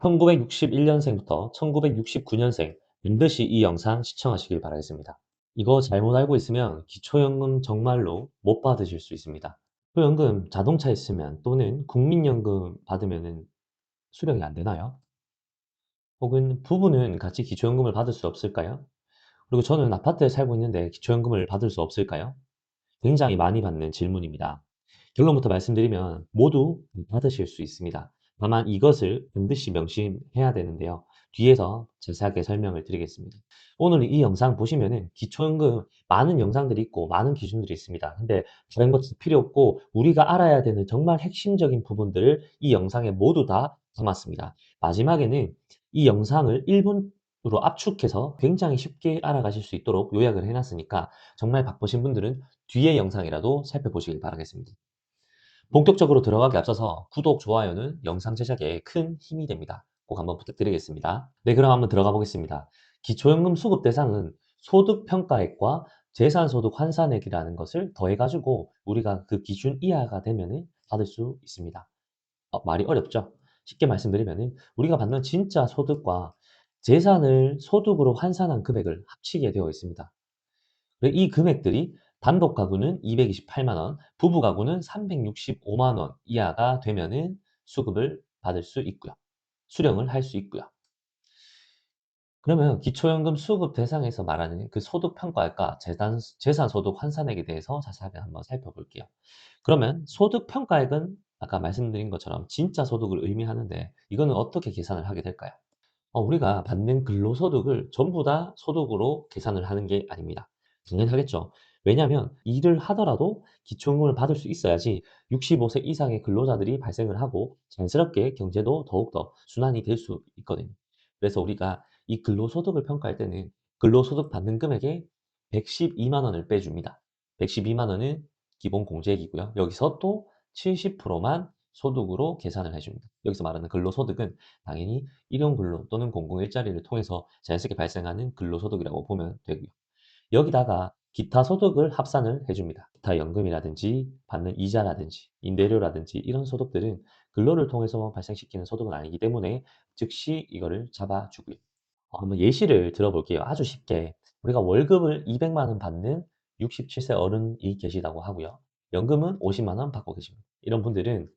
1961년생부터 1969년생 반드시 이 영상 시청하시길 바라겠습니다. 이거 잘못 알고 있으면 기초연금 정말로 못 받으실 수 있습니다. 기초연금 자동차 있으면 또는 국민연금 받으면 수령이 안 되나요? 혹은 부부는 같이 기초연금을 받을 수 없을까요? 그리고 저는 아파트에 살고 있는데 기초연금을 받을 수 없을까요? 굉장히 많이 받는 질문입니다. 결론부터 말씀드리면 모두 받으실 수 있습니다. 다만 이것을 반드시 명심해야 되는데요. 뒤에서 자세하게 설명을 드리겠습니다. 오늘 이 영상 보시면은 기초연금 많은 영상들이 있고 많은 기준들이 있습니다. 근데 다른 것은 필요 없고 우리가 알아야 되는 정말 핵심적인 부분들을 이 영상에 모두 다 담았습니다. 마지막에는 이 영상을 1분으로 압축해서 굉장히 쉽게 알아가실 수 있도록 요약을 해놨으니까 정말 바쁘신 분들은 뒤의 영상이라도 살펴보시길 바라겠습니다. 본격적으로 들어가기 앞서서 구독, 좋아요는 영상 제작에 큰 힘이 됩니다. 꼭 한번 부탁드리겠습니다. 네, 그럼 한번 들어가 보겠습니다. 기초연금 수급 대상은 소득평가액과 재산소득 환산액이라는 것을 더해가지고 우리가 그 기준 이하가 되면 받을 수 있습니다. 말이 어렵죠? 쉽게 말씀드리면 우리가 받는 진짜 소득과 재산을 소득으로 환산한 금액을 합치게 되어 있습니다. 이 금액들이 단독 가구는 228만 원, 부부 가구는 365만 원 이하가 되면은 수급을 받을 수 있고요. 수령을 할 수 있고요. 그러면 기초연금 수급 대상에서 말하는 그 소득 평가액과 재산 소득 환산액에 대해서 자세하게 한번 살펴볼게요. 그러면 소득 평가액은 아까 말씀드린 것처럼 진짜 소득을 의미하는데 이거는 어떻게 계산을 하게 될까요? 우리가 받는 근로소득을 전부 다 소득으로 계산을 하는 게 아닙니다. 당연하겠죠. 왜냐하면 일을 하더라도 기초연금을 받을 수 있어야지 65세 이상의 근로자들이 발생을 하고 자연스럽게 경제도 더욱더 순환이 될 수 있거든요. 그래서 우리가 이 근로소득을 평가할 때는 근로소득 받는 금액에 112만 원을 빼줍니다. 112만 원은 기본 공제액이고요. 여기서 또 70%만 소득으로 계산을 해줍니다. 여기서 말하는 근로소득은 당연히 일용근로 또는 공공일자리를 통해서 자연스럽게 발생하는 근로소득이라고 보면 되고요. 여기다가 기타 소득을 합산을 해줍니다. 기타 연금이라든지 받는 이자라든지 임대료라든지 이런 소득들은 근로를 통해서 발생시키는 소득은 아니기 때문에 즉시 이거를 잡아주고요. 한번 예시를 들어볼게요. 아주 쉽게 우리가 월급을 200만 원 받는 67세 어른이 계시다고 하고요. 연금은 50만 원 받고 계십니다. 이런 분들은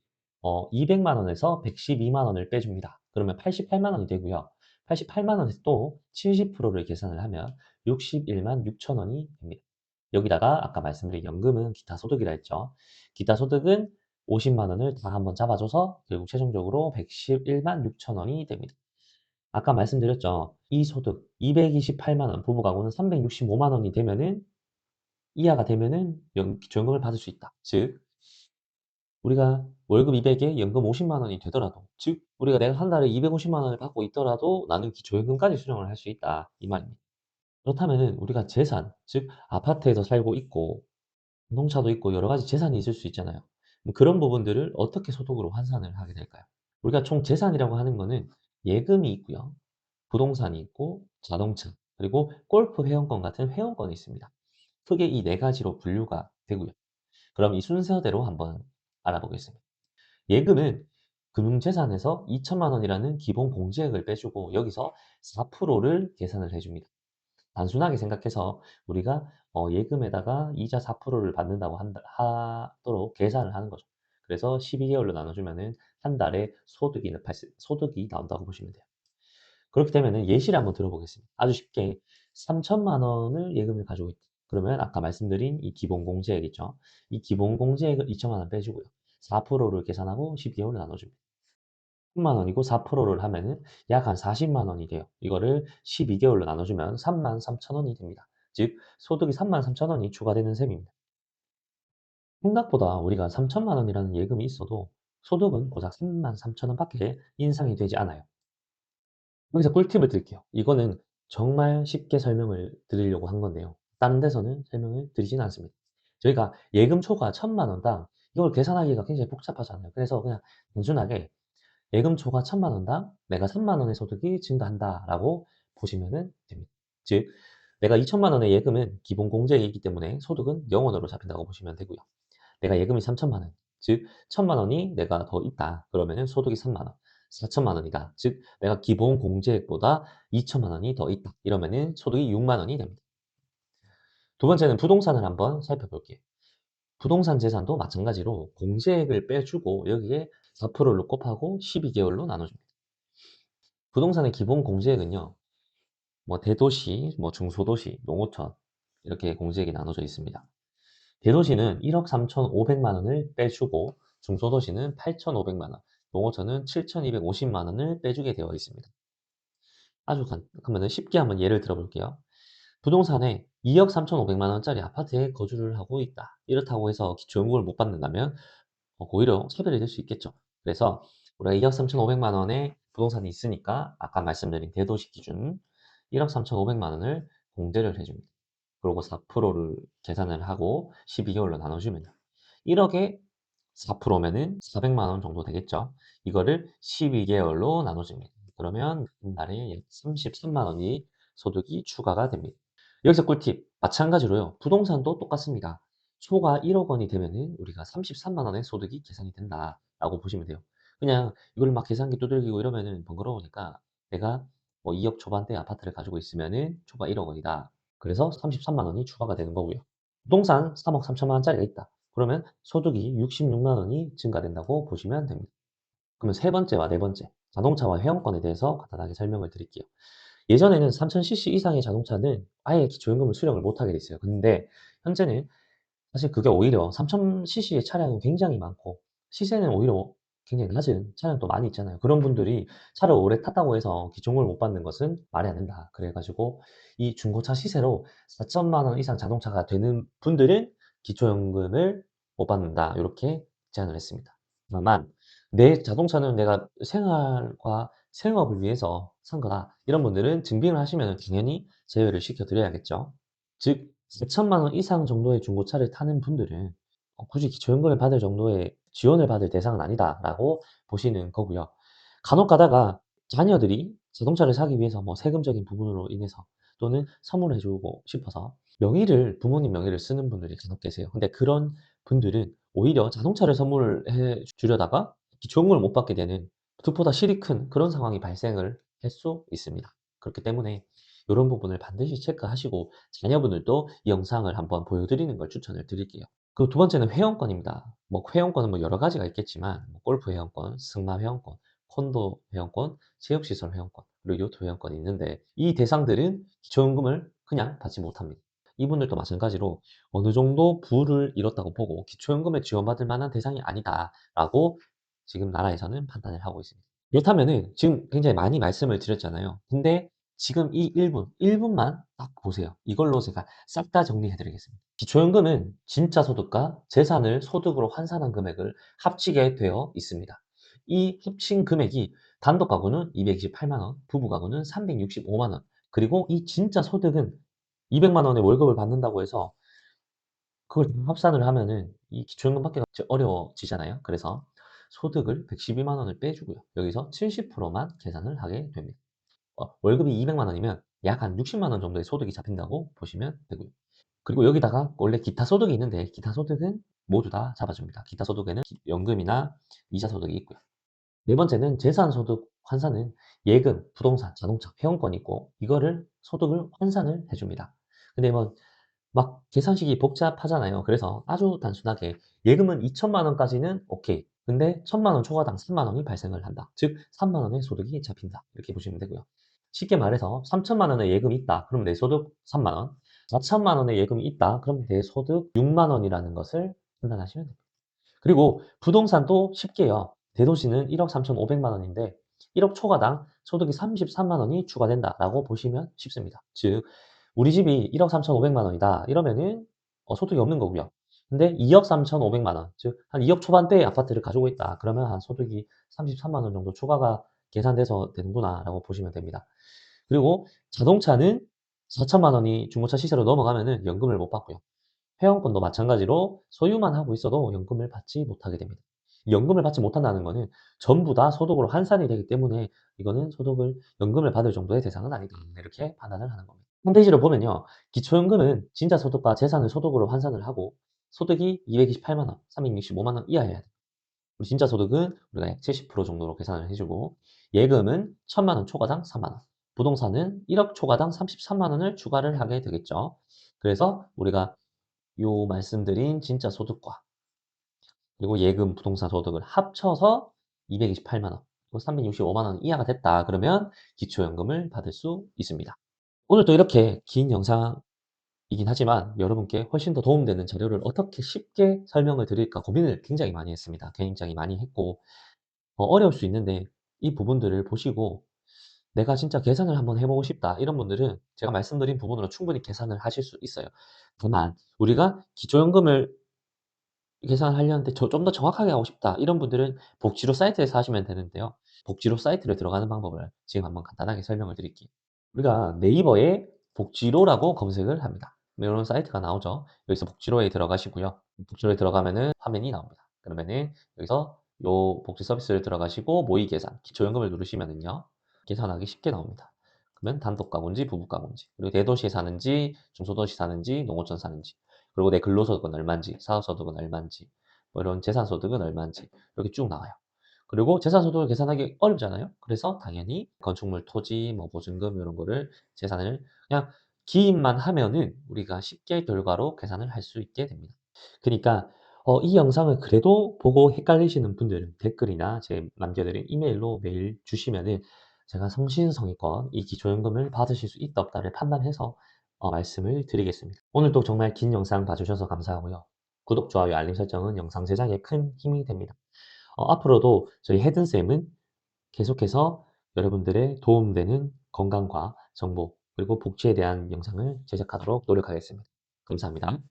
200만 원에서 112만 원을 빼줍니다. 그러면 88만 원이 되고요. 88만 원에서 또 70%를 계산을 하면 61만 6천 원이 됩니다. 여기다가 아까 말씀드린 연금은 기타 소득이라 했죠. 기타 소득은 50만 원을 다 한번 잡아줘서 결국 최종적으로 111만 6천 원이 됩니다. 아까 말씀드렸죠. 이 소득 228만 원, 부부 가구는 365만 원이 되면은 이하가 되면은 기초연금을 받을 수 있다. 즉 우리가 월급 200에 연금 50만 원이 되더라도 즉 우리가 내가 한 달에 250만 원을 받고 있더라도 나는 기초연금까지 수령을 할 수 있다. 이 말입니다. 그렇다면은 우리가 재산, 즉 아파트에서 살고 있고 자동차도 있고 여러 가지 재산이 있을 수 있잖아요. 그런 부분들을 어떻게 소득으로 환산을 하게 될까요? 우리가 총 재산이라고 하는 거는 예금이 있고요. 부동산이 있고 자동차 그리고 골프 회원권 같은 회원권이 있습니다. 크게 이 네 가지로 분류가 되고요. 그럼 이 순서대로 한번 알아보겠습니다. 예금은 금융재산에서 2천만 원이라는 기본 공제액을 빼주고 여기서 4%를 계산을 해줍니다. 단순하게 생각해서 우리가 예금에다가 이자 4%를 받는다고 하도록 계산을 하는 거죠. 그래서 12개월로 나눠주면은 한 달에 소득이 나온다고 보시면 돼요. 그렇게 되면은 예시를 한번 들어보겠습니다. 아주 쉽게 3천만 원을 예금을 가지고 있다. 그러면 아까 말씀드린 이 기본 공제액 있죠. 이 기본 공제액을 2천만 원 빼주고요. 4%를 계산하고 12개월을 나눠줍니다. 10만 원이고 4%를 하면은 약 한 40만 원이 돼요. 이거를 12개월로 나눠주면 3만 3천 원이 됩니다. 즉 소득이 3만 3천 원이 추가되는 셈입니다. 생각보다 우리가 3천만 원이라는 예금이 있어도 소득은 고작 3만 3천 원밖에 인상이 되지 않아요. 여기서 꿀팁을 드릴게요. 이거는 정말 쉽게 설명을 드리려고 한 건데요. 다른 데서는 설명을 드리지는 않습니다. 저희가 예금 초과 1,000만 원당 이걸 계산하기가 굉장히 복잡하잖아요. 그래서 그냥 단순하게 예금 초과 1,000만 원당 내가 3만 원의 소득이 증가한다라고 보시면 됩니다. 즉 내가 2천만 원의 예금은 기본 공제이기 때문에 소득은 0원으로 잡힌다고 보시면 되고요. 내가 예금이 3천만 원, 즉 1,000만 원이 내가 더 있다. 그러면은 소득이 3만 원. 4천만 원이다. 즉 내가 기본 공제액보다 2천만 원이 더 있다. 이러면은 소득이 6만 원이 됩니다. 두 번째는 부동산을 한번 살펴볼게요. 부동산 재산도 마찬가지로 공제액을 빼주고 여기에 4%를 곱하고 12개월로 나눠줍니다. 부동산의 기본 공제액은요. 뭐 대도시, 뭐 중소도시, 농어촌 이렇게 공제액이 나눠져 있습니다. 대도시는 1억 3,500만 원을 빼주고 중소도시는 8,500만 원, 농어촌은 7,250만 원을 빼주게 되어 있습니다. 아주 그러면 쉽게 한번 예를 들어볼게요. 부동산에 2억 3,500만 원짜리 아파트에 거주를 하고 있다. 이렇다고 해서 기초연금을 못 받는다면 오히려 차별이 될 수 있겠죠. 그래서 우리가 2억 3,500만 원의 부동산이 있으니까 아까 말씀드린 대도시 기준 1억 3,500만 원을 공제를 해줍니다. 그리고 4%를 계산을 하고 12개월로 나눠주면 1억에 4%면은 400만 원 정도 되겠죠. 이거를 12개월로 나눠줍니다. 그러면 한 달에 약 33만 원이 소득이 추가가 됩니다. 여기서 꿀팁. 마찬가지로요. 부동산도 똑같습니다. 초과 1억 원이 되면은 우리가 33만 원의 소득이 계산이 된다라고 보시면 돼요. 그냥 이걸 막 계산기 두들기고 이러면은 번거로우니까 내가 뭐 2억 초반대 아파트를 가지고 있으면은 초과 1억 원이다. 그래서 33만 원이 추가가 되는 거고요. 부동산 3억 3천만 원짜리가 있다. 그러면 소득이 66만 원이 증가된다고 보시면 됩니다. 그러면 세 번째와 네 번째, 자동차와 회원권에 대해서 간단하게 설명을 드릴게요. 예전에는 3000cc 이상의 자동차는 아예 기초연금을 수령을 못하게 됐어요. 근데 현재는 사실 그게 오히려 3000cc의 차량은 굉장히 많고 시세는 오히려 굉장히 낮은 차량도 많이 있잖아요. 그런 분들이 차를 오래 탔다고 해서 기초연금을 못 받는 것은 말이 안 된다. 그래 가지고 이 중고차 시세로 4천만 원 이상 자동차가 되는 분들은 기초연금을 못 받는다. 요렇게 제안을 했습니다. 다만 내 자동차는 내가 생활과 생업을 위해서 산 거다. 이런 분들은 증빙을 하시면 당연히 제외를 시켜 드려야겠죠. 즉 4천만 원 이상 정도의 중고차를 타는 분들은 굳이 기초연금을 받을 정도의 지원을 받을 대상은 아니다라고 보시는 거고요. 간혹 가다가 자녀들이 자동차를 사기 위해서 뭐 세금적인 부분으로 인해서 또는 선물해 주고 싶어서 부모님 명의를 쓰는 분들이 간혹 계세요. 근데 그런 분들은 오히려 자동차를 선물해 주려다가 기초연금을 못 받게 되는 득보다 실이 큰 그런 상황이 발생을 할 수 있습니다. 그렇기 때문에 요런 부분을 반드시 체크하시고 자녀분들도 이 영상을 한번 보여드리는 걸 추천을 드릴게요. 그 두 번째는 회원권입니다. 뭐 회원권은 뭐 여러 가지가 있겠지만 뭐 골프 회원권, 승마 회원권, 콘도 회원권, 체육시설 회원권, 그리고 요트 회원권이 있는데 이 대상들은 기초연금을 그냥 받지 못합니다. 이분들도 마찬가지로 어느 정도 부를 이뤘다고 보고 기초연금에 지원받을 만한 대상이 아니다라고 지금 나라에서는 판단을 하고 있습니다. 그렇다면은 지금 굉장히 많이 말씀을 드렸잖아요. 근데 지금 이 1분만 딱 보세요. 이걸로 제가 싹 다 정리해 드리겠습니다. 기초연금은 진짜 소득과 재산을 소득으로 환산한 금액을 합치게 되어 있습니다. 이 합친 금액이 단독 가구는 228만 원, 부부 가구는 365만 원, 그리고 이 진짜 소득은 200만 원의 월급을 받는다고 해서 그걸 다 합산을 하면은 이 기초연금 받기가 어려워지잖아요. 그래서 소득을 112만 원을 빼주고요. 여기서 70%만 계산을 하게 됩니다. 월급이 200만 원이면 약 한 60만 원 정도의 소득이 잡힌다고 보시면 되고요. 그리고 여기다가 원래 기타 소득이 있는데 기타 소득은 모두 다 잡아줍니다. 기타 소득에는 연금이나 이자 소득이 있고요. 네 번째는 재산소득 환산은 예금, 부동산, 자동차, 회원권이 있고 이거를 소득을 환산을 해줍니다. 근데 뭐 막 계산식이 복잡하잖아요. 그래서 아주 단순하게 예금은 2천만 원까지는 오케이. 근데 1,000만 원 초과당 3만 원이 발생을 한다. 즉 3만 원의 소득이 잡힌다. 이렇게 보시면 되고요. 쉽게 말해서 3천만 원의 예금이 있다. 그럼 내 소득 3만 원. 4천만 원의 예금이 있다. 그럼 내 소득 6만 원이라는 것을 판단하시면 됩니다. 그리고 부동산도 쉽게요. 대도시는 1억 3,500만 원인데 1억 초과당 소득이 33만 원이 추가된다라고 보시면 쉽습니다. 즉 우리 집이 1억 3,500만 원이다. 이러면은 소득이 없는 거고요. 근데 2억 3,500만 원, 즉 한 2억 초반대의 아파트를 가지고 있다. 그러면 한 소득이 33만 원 정도 추가가 계산돼서 되는구나라고 보시면 됩니다. 그리고 자동차는 4천만 원이 중고차 시세로 넘어가면은 연금을 못 받고요. 회원권도 마찬가지로 소유만 하고 있어도 연금을 받지 못하게 됩니다. 연금을 받지 못한다는 거는 전부 다 소득으로 환산이 되기 때문에 이거는 연금을 받을 정도의 대상은 아니다. 이렇게 판단을 하는 겁니다. 홈페이지를 보면요. 기초연금은 진짜 소득과 재산을 소득으로 환산을 하고 소득이 228만 원, 365만 원 이하여야 돼요. 진짜 소득은 우리가 약 70% 정도로 계산을 해 주고 예금은 1,000만 원 초과당 4만 원, 부동산은 1억 초과당 33만 원을 추가를 하게 되겠죠. 그래서 우리가 요 말씀드린 진짜 소득과 그리고 예금, 부동산 소득을 합쳐서 228만 원, 그리고 365만 원 이하가 됐다 그러면 기초연금을 받을 수 있습니다. 오늘 또 이렇게 긴 영상이긴 하지만 여러분께 훨씬 더 도움되는 자료를 어떻게 쉽게 설명을 드릴까 고민을 굉장히 많이 했습니다. 굉장히 많이 했고 어려울 수 있는데 이 부분들을 보시고 '내가 진짜 계산을 한번 해 보고 싶다.' 이런 분들은 제가 말씀드린 부분으로 충분히 계산을 하실 수 있어요. 다만 우리가 기초연금을 계산을 하려는데 좀 더 정확하게 하고 싶다 이런 분들은 복지로 사이트에서 하시면 되는데요. 복지로 사이트를 들어가는 방법을 지금 한번 간단하게 설명을 드릴게요. 우리가 네이버에 복지로라고 검색을 합니다. 이런 사이트가 나오죠. 여기서 복지로에 들어가시고요. 복지로에 들어가면은 화면이 나옵니다. 그러면은 여기서 요 복지 서비스를 들어가시고 모의 계산, 기초연금을 누르시면은요. 계산하기 쉽게 나옵니다. 그러면 단독 가구인지 부부 가구인지, 그리고 대도시에 사는지 중소도시 사는지 농어촌 사는지, 그리고 내 근로소득은 얼마인지, 사업소득은 얼마인지, 뭐 이런 재산소득은 얼마인지 이렇게 쭉 나와요. 그리고 재산소득을 계산하기 어렵잖아요. 그래서 당연히 건축물, 토지, 뭐 보증금 이런 거를 재산을 그냥 기입만 하면은 우리가 쉽게 결과로 계산을 할 수 있게 됩니다. 그니까 이 영상을 그래도 보고 헷갈리시는 분들은 댓글이나 제 남겨드린 이메일로 메일 주시면은 제가 성신성의껏 이 기초연금을 받으실 수 있다 없다를 판단해서 말씀을 드리겠습니다. 오늘도 정말 긴 영상 봐주셔서 감사하고요. 구독, 좋아요, 알림 설정은 영상 제작에 큰 힘이 됩니다. 앞으로도 저희 헤든쌤은 계속해서 여러분들의 도움되는 건강과 정보 그리고 복지에 대한 영상을 제작하도록 노력하겠습니다. 감사합니다.